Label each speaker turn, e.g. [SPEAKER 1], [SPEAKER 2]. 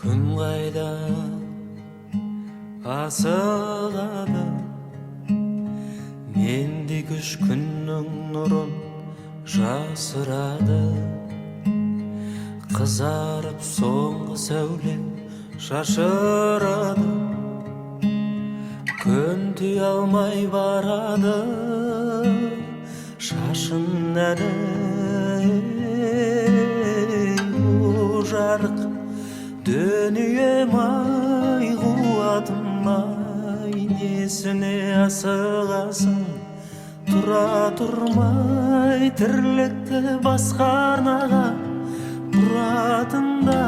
[SPEAKER 1] Күн қайда асығады, менде күш күннің нұрын жасырады. Қызарып соңғы сәуле шашырады, күн түйе алмай барады шашын әлі. Жарық дүнием-ай, қуатым-ай, несіне асығасың тұра тұрмай? Тірлікті басқа арнаға бұратында